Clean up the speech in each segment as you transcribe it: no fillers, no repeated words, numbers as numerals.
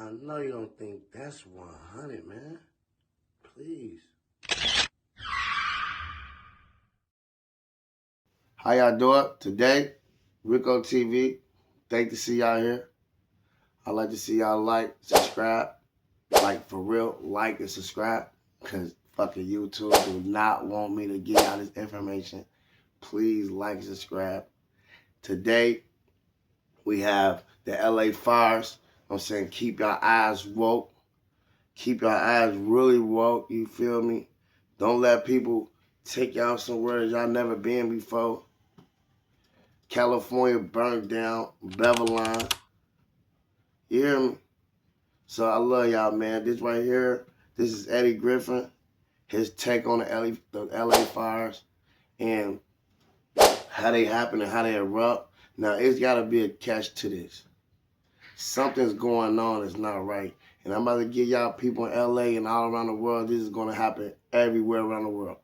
I know you don't think that's 100, man. Please. How y'all doing today? Rico TV. Thank to see y'all here. I'd like to see y'all like, subscribe. Like, for real, like and subscribe. Because fucking YouTube do not want me to give y'all this information. Please like and subscribe. Today, we have the LA fires. I'm saying keep your eyes woke. Keep your eyes really woke, you feel me? Don't let people take y'all somewhere y'all never been before. California burnt down, Babylon. You hear me? So I love y'all, man. This right here, this is Eddie Griffin. His take on the LA fires and how they happen and how they erupt. Now, it's got to be a catch to this. Something's going on that's not right. And I'm about to give y'all people in LA and all around the world, this is going to happen everywhere around the world.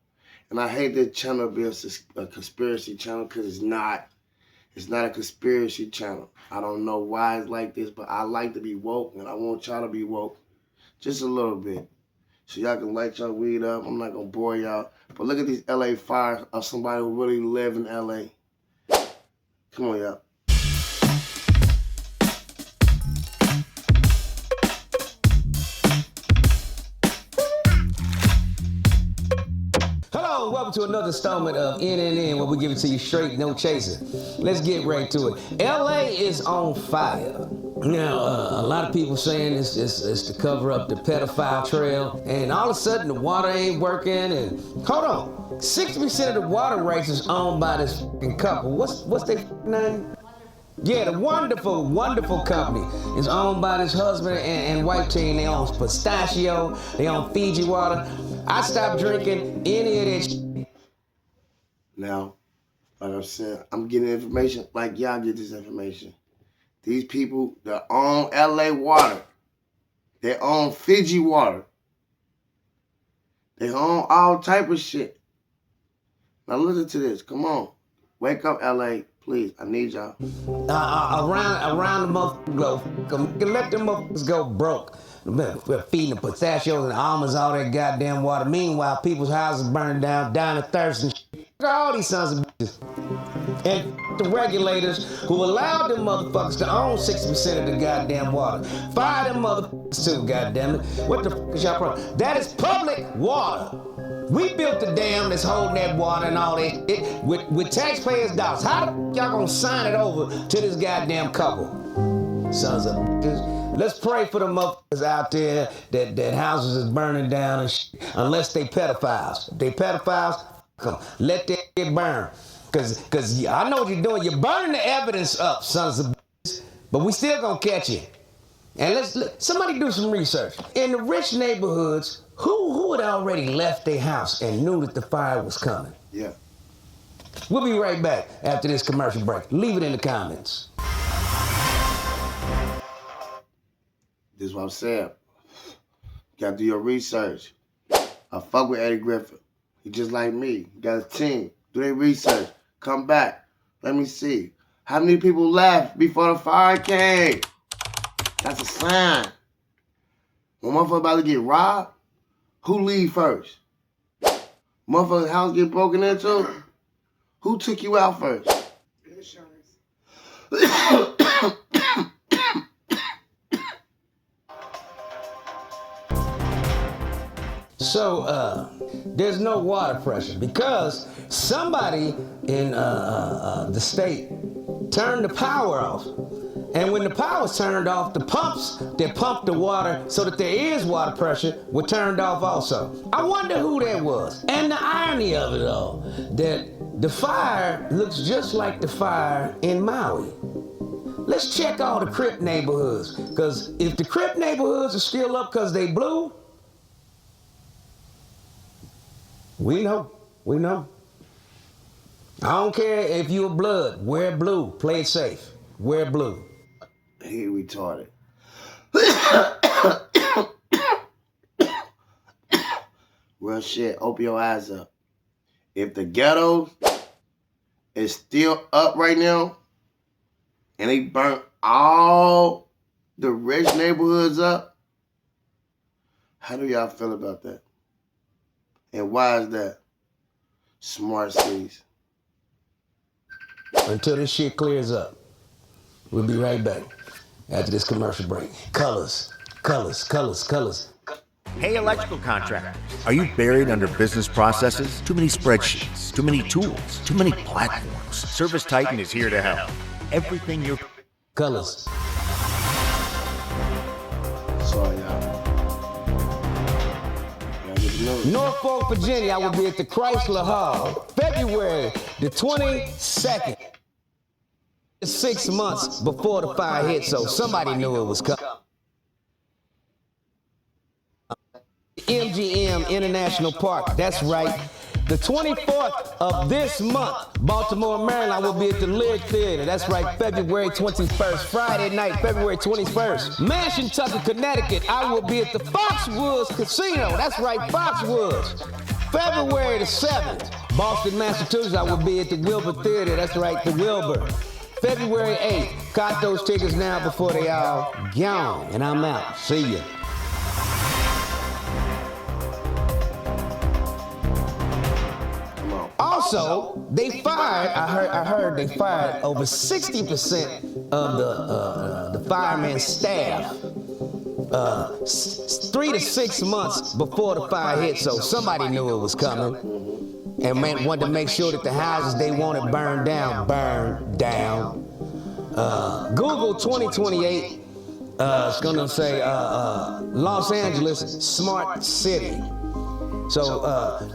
And I hate this channel being a conspiracy channel because it's not. It's not a conspiracy channel. I don't know why it's like this, but I like to be woke, and I want y'all to be woke just a little bit. So y'all can light your weed up. I'm not going to bore y'all. But look at these LA fires of somebody who really live in LA. Come on, y'all. Hello, welcome to another installment of NNN, where we give it to you straight, no chaser. Let's get right to it. LA is on fire. Now, a lot of people saying it's to cover up the pedophile trail, and all of a sudden the water ain't working, and hold on. 60% of the water rights is owned by this fucking couple. What's their name? Yeah, the wonderful company is owned by this husband and wife team. They own pistachio, they own Fiji water. I stopped drinking any of that shit. Now, like I said, I'm getting information like y'all get this information. These people that own LA water, they own Fiji water, they own all type of shit. Now listen to this. Come on. Wake up, LA. Please, I need y'all. Around the motherfucking globe. Let them motherfuckers go broke. We're feeding the pistachios and almonds all that goddamn water. Meanwhile, people's houses burning down, dying of thirst and shit. All these sons of bitches. And the regulators who allowed them motherfuckers to own 60% of the goddamn water. Fire them motherfuckers too, goddamn it. What the fuck is y'all problem? That is public water. We built the dam that's holding that water and all that shit with taxpayers' dollars. How the fuck y'all gonna sign it over to this goddamn couple? Sons of bitches. Let's pray for the motherfuckers out there that houses is burning down and shit, unless they pedophiles. If they pedophiles, let that shit burn. Cause I know what you're doing. You're burning the evidence up, sons of bitches. But we still gonna catch you. And somebody do some research. In the rich neighborhoods, who had already left their house and knew that the fire was coming? Yeah. We'll be right back after this commercial break. Leave it in the comments. This is what I'm saying. You gotta do your research. I fuck with Eddie Griffin. He just like me. He got a team. Do their research. Come back. Let me see. How many people left before the fire came? That's a sign. When motherfucker about to get robbed, who leave first? Motherfucker's house get broken into? Who took you out first? Insurance. So, there's no water pressure because somebody in the state turned the power off. And when the power's turned off, the pumps that pump the water so that there is water pressure were turned off also. I wonder who that was. And the irony of it all, that the fire looks just like the fire in Maui. Let's check all the Crip neighborhoods, because if the Crip neighborhoods are still up because they blue, we know. I don't care if you're blood, wear blue, play it safe, wear blue. He retarded. Real shit, open your eyes up. If the ghetto is still up right now, and they burnt all the rich neighborhoods up. How do y'all feel about that? And why is that? Smart cities. Until this shit clears up. We'll be right back after this commercial break. Colors, colors, colors, colors. Hey, electrical contractor. Are you buried under business processes? Too many spreadsheets, too many tools, too many platforms. Service Titan is here to help. Everything you're... Colors. Sorry, y'all. Norfolk, Virginia, I will be at the Chrysler Hall, February the 22nd. 6 months before the fire hit, so somebody knew it was coming. MGM International Park, that's right. The 24th of this month, Baltimore, Maryland, I will be at the Lyric Theater. That's right, February 21st, Friday night, February 21st. Manchester, Connecticut, I will be at the Foxwoods Casino. That's right, Foxwoods. February the 7th, Boston, Massachusetts, I will be at the Wilbur Theater. That's right, the Wilbur. February 8th, got those tickets now before they all gone. And I'm out. See ya. Also, they fired, I heard they fired over 60% of the fireman's staff 3 to 6 months before the fire hit, so somebody knew it was coming and wanted to make sure that the houses they wanted burned down. Google 2028 is gonna say Los Angeles smart city. So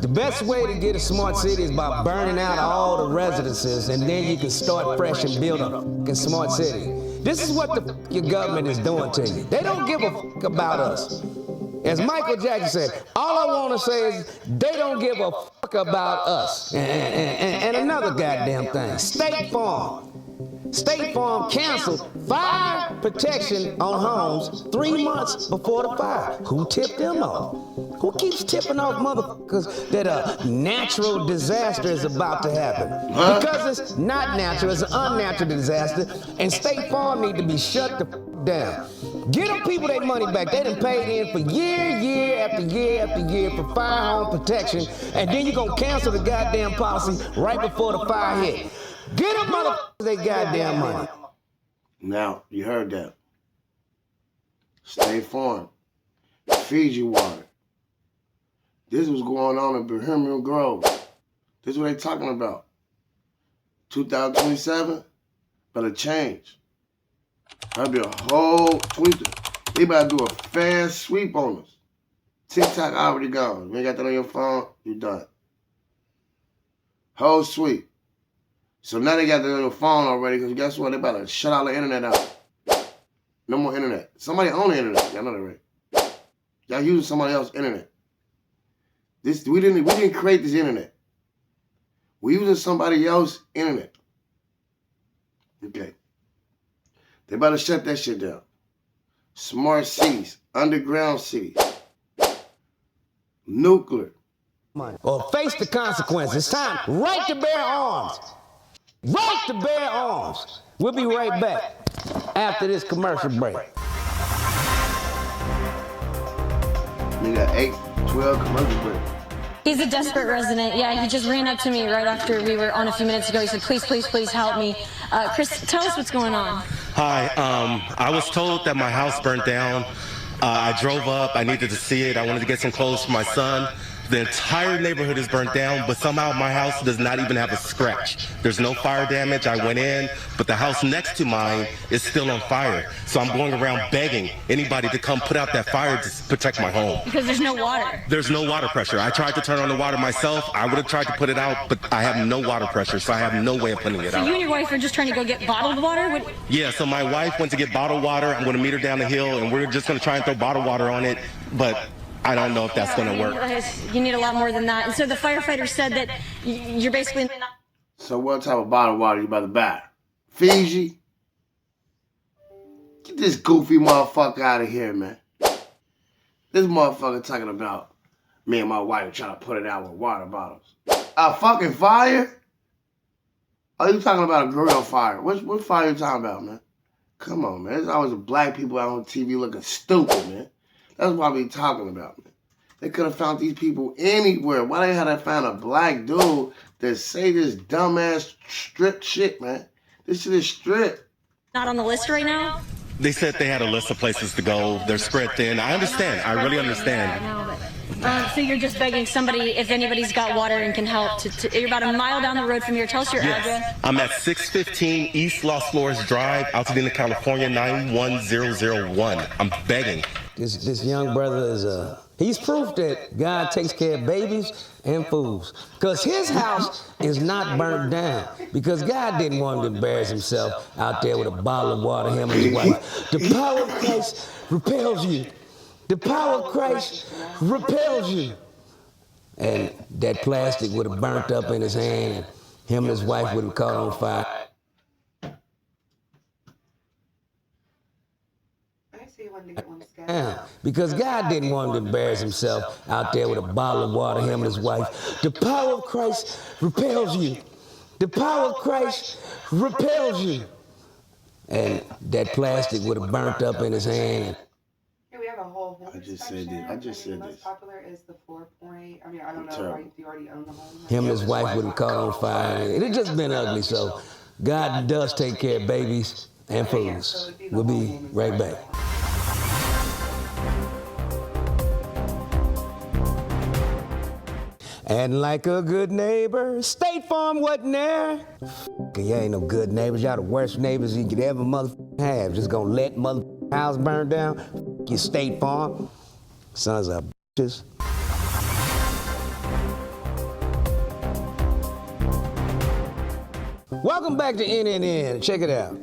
the best way to get a smart city is by burning out all the residences, and then you can start fresh and build a fucking smart city. This is what your government is doing to you. They don't give a fuck about us. As Michael Jackson said, all I want to say is they don't give a fuck about us. And another goddamn thing, State Farm. State Farm canceled fire protection on homes 3 months before the fire. Who tipped them off? Who keeps tipping off motherfuckers that a natural disaster is about to happen? Because it's not natural, it's an unnatural disaster, and State Farm need to be shut the down. Get them people their money back. They done paid in for year after year for fire home protection, and then you gonna cancel the goddamn policy right before the fire hit. Get them motherfuckers their goddamn money. Now, you heard that. State Farm. Fiji water. This was going on in Bohemian Grove. This is what they talking about. 2027, better change. That'll be a whole tweet. They about to do a fast sweep on us. TikTok already gone. You ain't got that on your phone, you done. Whole sweep. So now they got that on your phone already, because guess what? They about to shut all the internet out. No more internet. Somebody own the internet. Y'all know that, right? Y'all using somebody else's internet. We didn't create this internet. We're using somebody else's internet. Okay. They about to shut that shit down. Smart cities, underground cities, nuclear. Or face the consequences. It's time. Right to bear arms. Right to bear arms. We'll be right back after this commercial break. We got 8, 12 commercial breaks. He's a desperate resident. Yeah, he just ran up to me right after we were on a few minutes ago. He said, please, please, please help me. Chris, tell us what's going on. Hi, I was told that my house burnt down. I drove up, I needed to see it. I wanted to get some clothes for my son. The entire neighborhood is burnt down, but somehow my house does not even have a scratch. There's no fire damage. I went in, but the house next to mine is still on fire. So I'm going around begging anybody to come put out that fire to protect my home. Because there's no water. There's no water pressure. I tried to turn on the water myself. I would have tried to put it out, but I have no water pressure, so I have no way of putting it So out. you and your wife are just trying to go get bottled water? Yeah, so my wife went to get bottled water. I'm going to meet her down the hill, and we're just going to try and throw bottled water on it, but I don't know if that's going to work. You need a lot more than that. And so the firefighter said that you're basically not... So what type of bottled water you about to buy? Fiji? Get this goofy motherfucker out of here, man. This motherfucker talking about me and my wife trying to put it out with water bottles. A fucking fire? Are you talking about a grill fire? What fire you talking about, man? Come on, man. There's always black people out on TV looking stupid, man. That's what we talking about, man. They could have found these people anywhere. Why they had to find a black dude that say this dumbass strip shit, man? This shit is strip. Not on the list right now? They said they had a list of places to go. They're spread thin. I understand. I really understand. So you're just begging somebody, if anybody's got water and can help, you're about a mile down the road from here. Tell us your address. I'm at 615 East Los Flores Drive, Altadena, California, 91001. I'm begging. This young brother is he's proof that God takes care of babies and fools. Because his house is not burnt down. Because God didn't want him to embarrass himself out there with a bottle of water, him and his wife. The power of Christ repels you. The power of Christ repels you. And that plastic would have burnt up in his hand, and him and his wife would have caught on fire. Because God didn't want him to embarrass himself out there with a bottle of water, him and his wife. The power of Christ repels you. The power of Christ repels you. And that plastic would have burnt up in his hand. Here we have a whole home I just said this. I just said Most this. popular is the 4-point. I mean, I don't know if you already own the home. Him and his wife would have caught on fire. And it just been ugly. So God does take care of babies and fools. We'll be right back. And like a good neighbor, State Farm wasn't there. You ain't no good neighbors. Y'all the worst neighbors you could ever have. Just gonna let house burn down. Your State Farm. Sons of bitches. Welcome back to NNN. Check it out.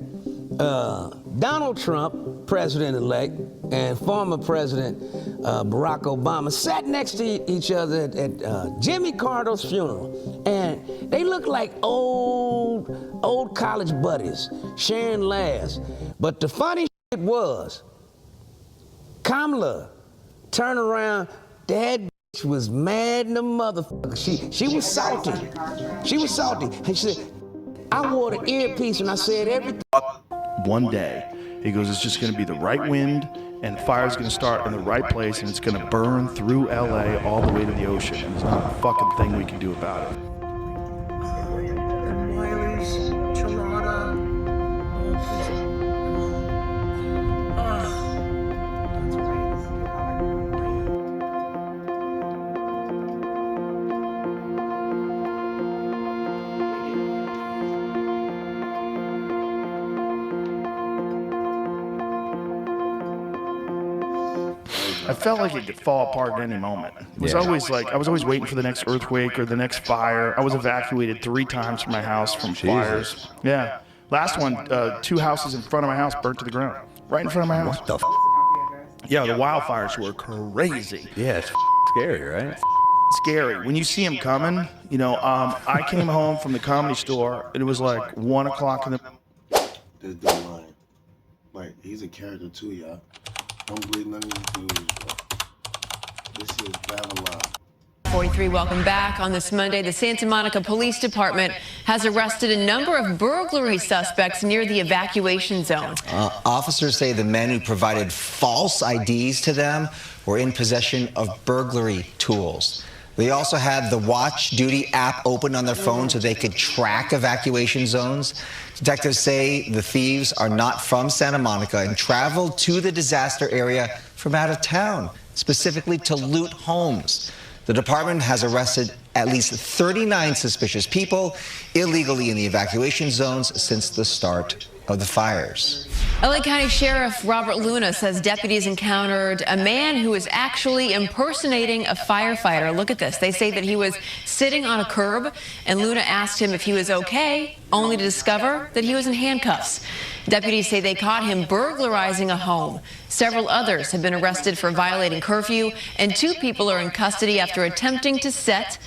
Donald Trump, president-elect, and former President Barack Obama sat next to each other at Jimmy Carter's funeral. And they looked like old college buddies, sharing laughs. But the funny shit was, Kamala turned around, that bitch was mad in the motherfucker. She was salty. She was salty. And she said, I wore the earpiece and I said everything. One day, he goes, it's just going to be the right wind, and the fire's going to start in the right place, and it's going to burn through LA all the way to the ocean. And there's not a fucking thing we can do about it. I felt like it could fall apart at any moment. It was always like, I was always waiting for the next earthquake or the next fire. I was evacuated 3 times from my house from fires. Yeah. Last one, 2 houses in front of my house burnt to the ground. Right in front of my house. What the Yeah, the wildfires were crazy. Yeah, it's scary, right? Scary. When you see them coming, you know, I came home from the Comedy Store, and it was like 1 o'clock in the... This dude lying. Like, he's a character too, y'all. Don't believe none of these dudes, bro. This is Babylon. 43, welcome back. On this Monday, the Santa Monica Police Department has arrested a number of burglary suspects near the evacuation zone. Officers say the men who provided false IDs to them were in possession of burglary tools. They also had the Watch Duty app open on their phone so they could track evacuation zones. Detectives say the thieves are not from Santa Monica and traveled to the disaster area from out of town, specifically to loot homes. The department has arrested at least 39 suspicious people illegally in the evacuation zones since the start of the fires. LA County Sheriff Robert Luna says deputies encountered a man who was actually impersonating a firefighter. Look at this. They say that he was sitting on a curb, and Luna asked him if he was okay, only to discover that he was in handcuffs. Deputies say they caught him burglarizing a home. Several others have been arrested for violating curfew, and 2 people are in custody after attempting to set.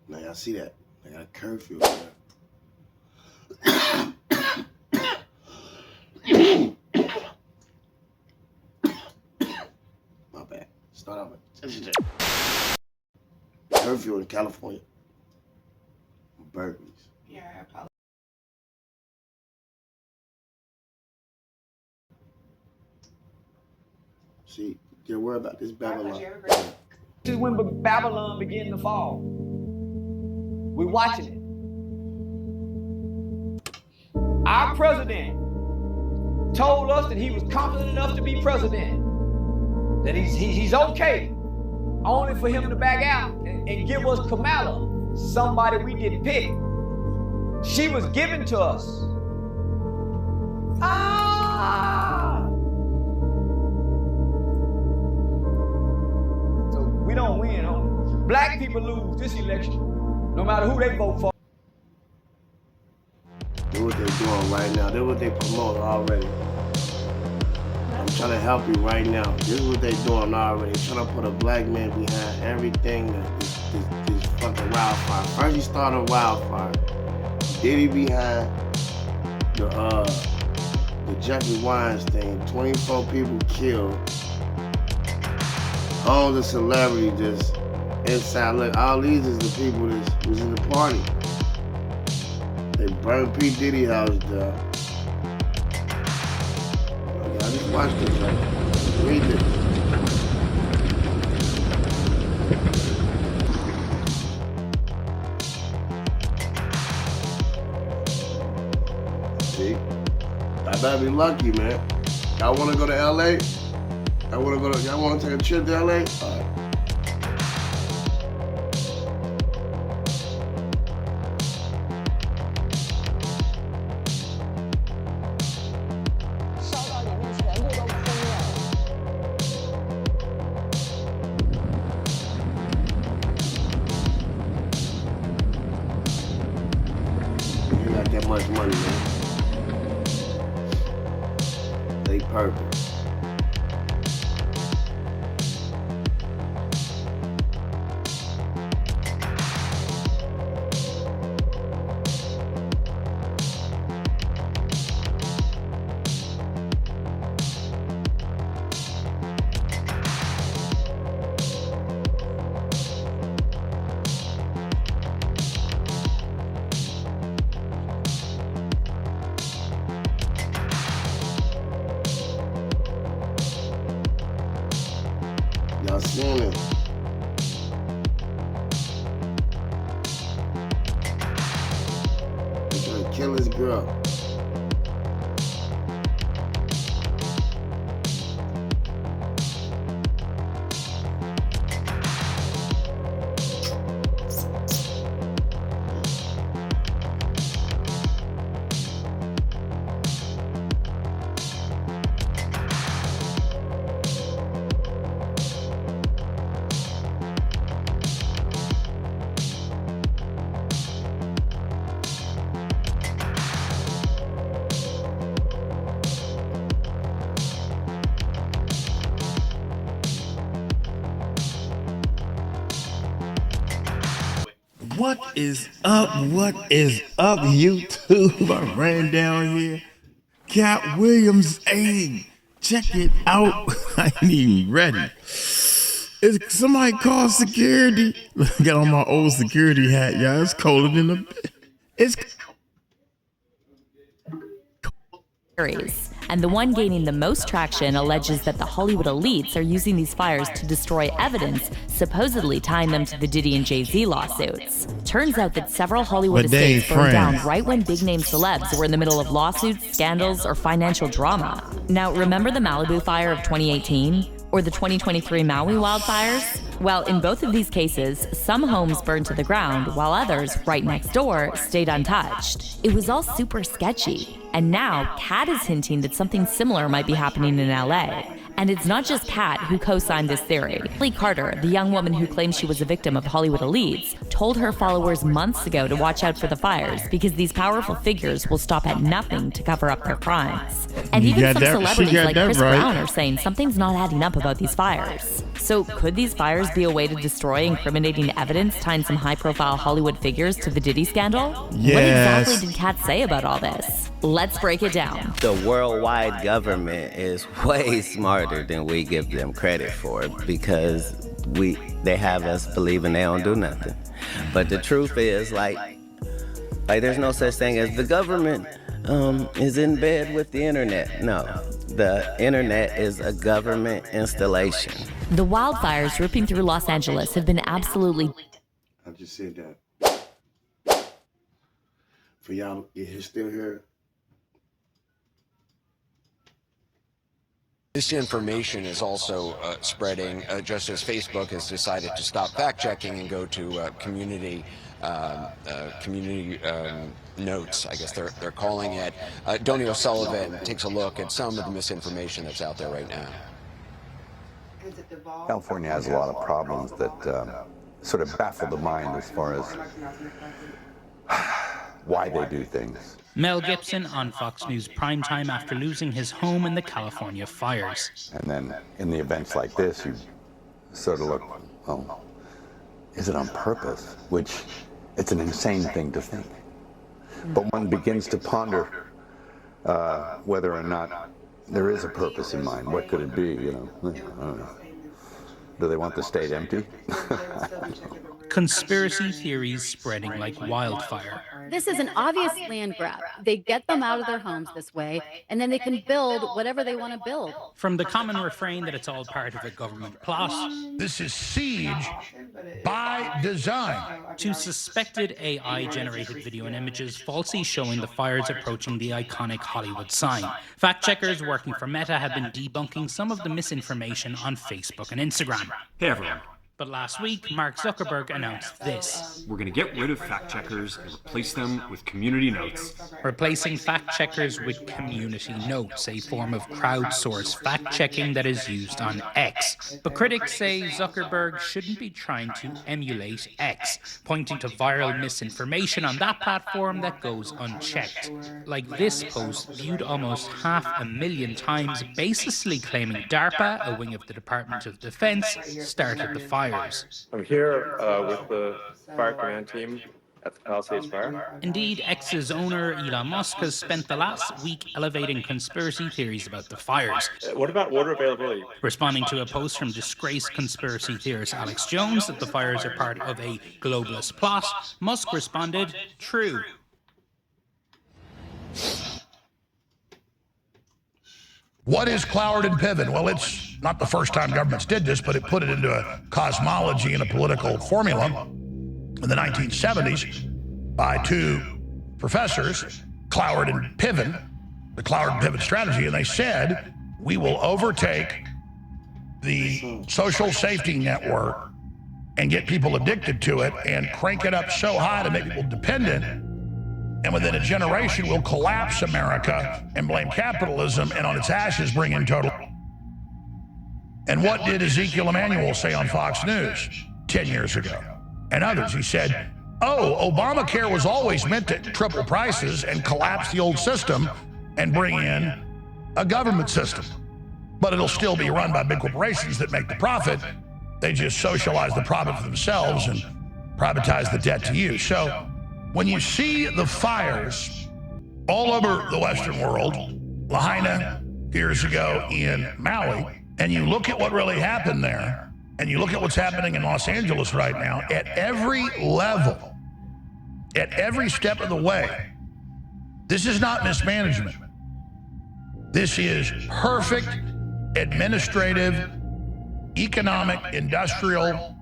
Now, y'all see that? They got a curfew. My bad. Start over. Curfew in California. Burglaries. Yeah, I apologize. See, you're worried about this Babylon. This is when Babylon began to fall. We're watching it. Our president told us that he was confident enough to be president, that he's okay, only for him to back out and give us Kamala, somebody we didn't pick. She was given to us. So we don't win, homie. Black people lose this election, no matter who they vote for. Do what they're doing right now. Do what they promote already. I'm trying to help you right now. This is what they're doing already. They're trying to put a black man behind everything that this fucking wildfire. First he started wildfire. Diddy behind the Jeffrey Weinstein. 24 people killed. All the celebrity just inside. Look, all these is the people that was in the party. They burned P. Diddy house down. I just watched this, right? Read this. See? I better be lucky, man. Y'all wanna go to LA? Y'all wanna take a trip to LA? All right. That much money, man. They purpose. Y'all seen it. They're trying to kill his girl. What is up? What is up, YouTube? I ran down here. Cat Williams, hey, check it out. I ain't even ready. Somebody call security. Got on my old security hat, y'all. It's colder than a bit. It's and the one gaining the most traction alleges that the Hollywood elites are using these fires to destroy evidence, supposedly tying them to the Diddy and Jay-Z lawsuits. Turns out that several Hollywood estates burned down right when big-name celebs were in the middle of lawsuits, scandals, or financial drama. Now, remember the Malibu fire of 2018? Or the 2023 Maui wildfires? Well, in both of these cases, some homes burned to the ground, while others, right next door, stayed untouched. It was all super sketchy. And now, Kat is hinting that something similar might be happening in LA. And it's not just Kat who co-signed this theory. Lee Carter, the young woman who claims she was a victim of Hollywood elites, told her followers months ago to watch out for the fires because these powerful figures will stop at nothing to cover up their crimes. And even some celebrities like Chris Brown are saying something's not adding up about these fires. So could these fires be a way to destroy incriminating evidence tying some high-profile Hollywood figures to the Diddy scandal? Yes. What exactly did Kat say about all this? Let's break it down. The worldwide government is way smarter than we give them credit for because they have us believing they don't do nothing. But the truth is, like there's no such thing as the government is in bed with the internet. No, The internet is a government installation. The wildfires ripping through Los Angeles have been absolutely... I just said that. For y'all, you're still here. Disinformation is also spreading, just as Facebook has decided to stop fact-checking and go to community notes, I guess they're calling it. Donnie O'Sullivan takes a look at some of the misinformation that's out there right now. California has a lot of problems that sort of baffle the mind as far as why they do things. Mel Gibson on Fox News primetime after losing his home in the California fires. And then in the events like this, you sort of look, well, is it on purpose? Which, it's an insane thing to think. But one begins to ponder whether or not there is a purpose in mind. What could it be, you know? I don't know. Do they want the state empty? Conspiracy theories spreading like wildfire. This is an obvious land grab. They get them out of their homes this way, and then they can build whatever they want to build. From the common refrain that it's all part of a government plot. This is siege by design. To suspected AI-generated video and images falsely showing the fires approaching the iconic Hollywood sign. Fact-checkers working for Meta have been debunking some of the misinformation on Facebook and Instagram. Hey everyone. But last week, Mark Zuckerberg announced this. We're going to get rid of fact-checkers and replace them with community notes. Replacing fact-checkers with community notes, a form of crowdsourced fact-checking that is used on X. But critics say Zuckerberg shouldn't be trying to emulate X, pointing to viral misinformation on that platform that goes unchecked. Like this post, viewed almost 500,000 times, basically claiming DARPA, a wing of the Department of Defense, started the fire. I'm here with the fire command team at the Palisades Fire. Indeed, X's owner, Elon Musk, has spent the last week elevating conspiracy theories about the fires. What about water availability? Responding to a post from disgraced conspiracy theorist Alex Jones that the fires are part of a globalist plot, Musk responded, true. What is Cloward and Piven? Well, it's not the first time governments did this, but it put it into a cosmology and a political formula in the 1970s by two professors, Cloward and Piven, the Cloward and Piven strategy, and they said, we will overtake the social safety network and get people addicted to it and crank it up so high to make people dependent. And within a generation, we'll collapse America and blame capitalism and on its ashes bring in total. And what did Ezekiel Emanuel say on Fox News 10 years ago? And others, he said, oh, Obamacare was always meant to triple prices and collapse the old system and bring in a government system. But it'll still be run by big corporations that make the profit. They just socialize the profit for themselves and privatize the debt to you. So when you see the fires all over the Western world, Lahaina years ago in Maui, and you look at what really happened there, and you look at what's happening in Los Angeles right now, at every level, at every step of the way, this is not mismanagement. This is perfect administrative, economic, industrial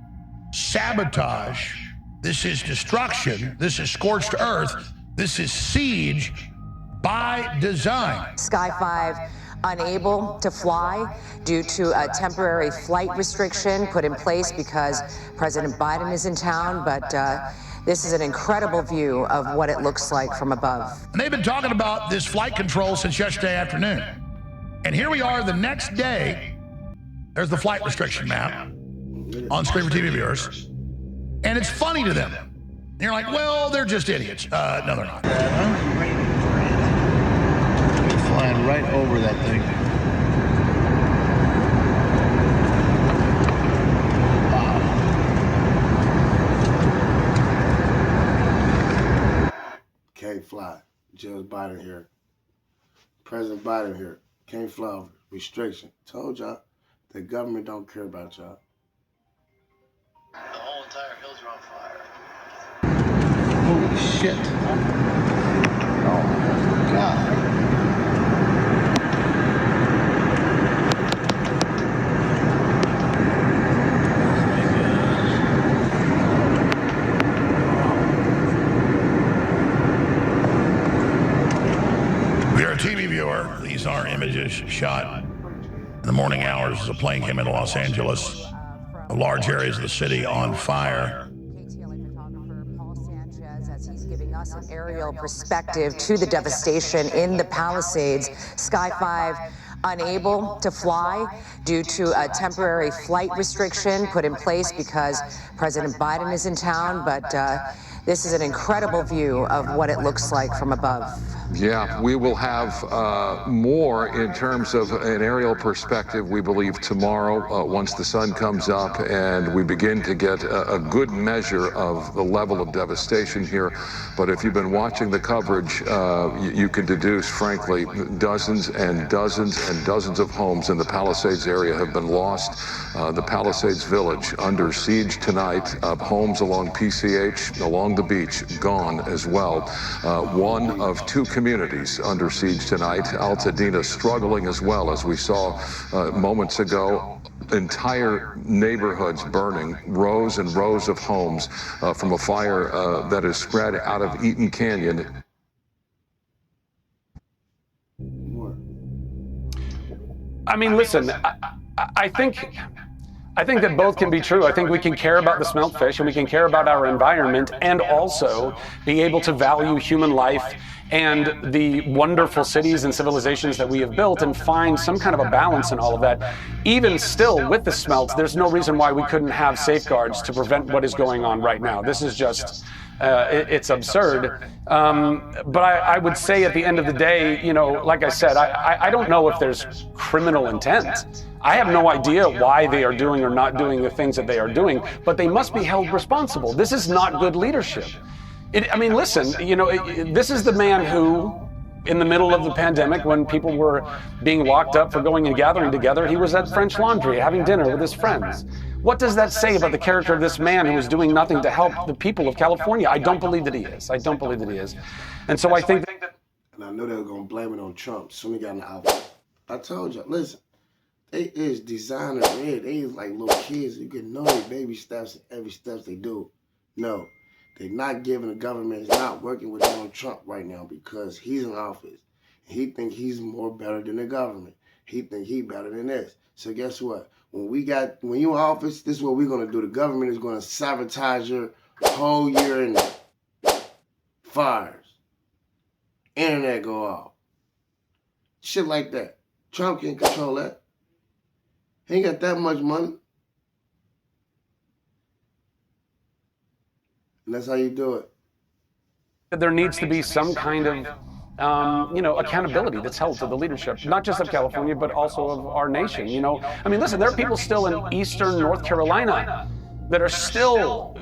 sabotage. This is destruction. This is scorched earth. This is siege by design. Sky 5 unable to fly due to a temporary flight restriction put in place because President Biden is in town, but this is an incredible view of what it looks like from above. And they've been talking about this flight control since yesterday afternoon. And here we are the next day. There's the flight restriction map on screen for TV viewers. And it's funny to them. And you're like, well, they're just idiots. No, they're not. Flying right over that thing. Wow. Can't fly. Joe Biden here. President Biden here. Can't fly over. Restriction. Told y'all, the government don't care about y'all. The whole entire hills are on fire. Holy shit. Oh, God. In the morning hours, as a plane came into Los Angeles, large areas of the city on fire. As he's giving us an aerial perspective to the devastation in the Palisades. Sky 5 unable to fly due to a temporary flight restriction put in place because President Biden is in town, but this is an incredible view of what it looks like from above. Yeah, we will have more in terms of an aerial perspective, we believe, tomorrow once the sun comes up and we begin to get a good measure of the level of devastation here. But if you've been watching the coverage, you can deduce, frankly, dozens and dozens and dozens of homes in the Palisades area have been lost. The Palisades Village under siege tonight, homes along PCH, along the beach, gone as well. One of two communities under siege tonight. Altadena struggling as well, as we saw moments ago. Entire neighborhoods burning, rows and rows of homes from a fire that is spread out of Eaton Canyon. I mean, listen, I think that both can be true. I think we can care about the smelt fish and we can care about our environment and also be able to value human life and the wonderful cities and civilizations that we have built and find some kind of a balance in all of that. Even still, with the smelts, there's no reason why we couldn't have safeguards to prevent what is going on right now. This is just, it's absurd. But I would say at the end of the day, you know, like I said, I don't know if there's criminal intent. I have no idea why they are doing or not doing the things that they are doing, but they must be held responsible. This is not good leadership. I mean, listen, you know, this is the man who, in the middle of the pandemic, when people were being locked up for going and gathering together, he was at French Laundry having dinner with his friends. What does that say about the character of this man who is doing nothing to help the people of California? I don't believe that he is. I don't believe that he is. And so I think that... And I know they were going to blame it on Trump soon as he got in the outfit. I told you, listen, they is designer red. They is like little kids. You can know their baby steps and every step they do. No. They're not giving the government, is not working with Donald Trump right now because he's in office. He think he's more better than the government. He think he better than this. So guess what? When you in office, this is what we're gonna do. The government is gonna sabotage your whole year in fires. Internet go off. Shit like that. Trump can't control that. He ain't got that much money. And that's how you do it. There needs to be some kind of, you know, accountability that's held to the leadership, not just of California, but also of our nation. You know, I mean, listen, there are people still in eastern North Carolina that are still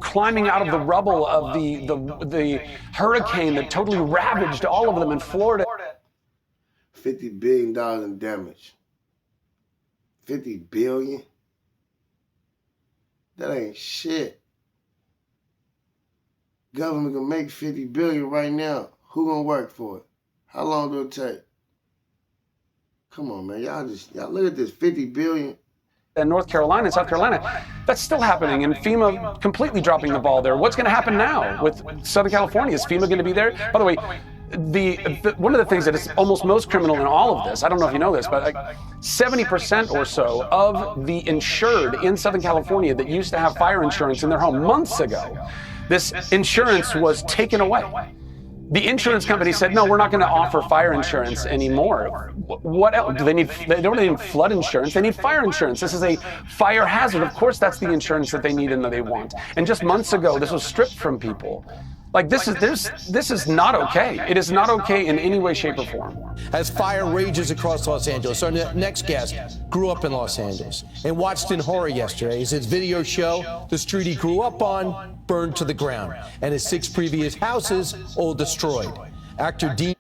climbing out of the rubble of the hurricane that totally ravaged all of them in Florida. $50 billion in damage. $50 billion? That ain't shit. Government can make $50 billion right now. Who gonna work for it? How long do it take? Come on, man. Y'all look at this $50 billion. In North Carolina and South Carolina, that's still happening, and FEMA completely dropping the ball there. What's going to happen now with Southern California? Is FEMA going to be there? By the way, one of the things that is almost most criminal in all of this, I don't know if you know this, but like 70% or so of the insured in Southern California that used to have fire insurance in their home months ago, this insurance was taken away. The insurance company said, no, we're not going to offer fire insurance anymore. What else? They don't need flood insurance. They need fire insurance. This is a fire hazard. Of course, that's the insurance that they need and that they want. And just months ago, this was stripped from people. Like, this is not okay. It is not okay in any way, shape, or form. As fire rages across Los Angeles, our next guest grew up in Los Angeles and watched in horror yesterday as his videos show the street he grew up on burned to the ground and his 6 previous houses all destroyed. Actor Dean.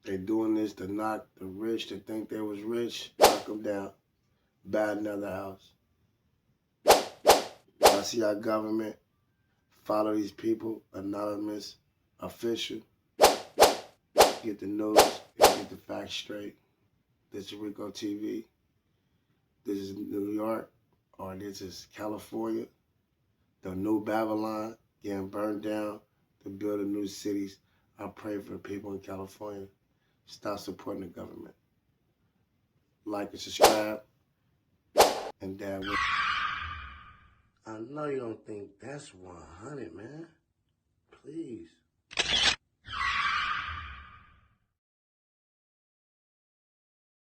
They're doing this to knock the rich to think they was rich, knock them down, buy another house. I see our government follow these people, anonymous, official, get the news, get the facts straight. This is Rico TV. This is New York, or this is California. The new Babylon getting burned down to build the new cities. I pray for the people in California. Stop supporting the government. Like and subscribe. And Dad will. I know you don't think that's 100, man. Please.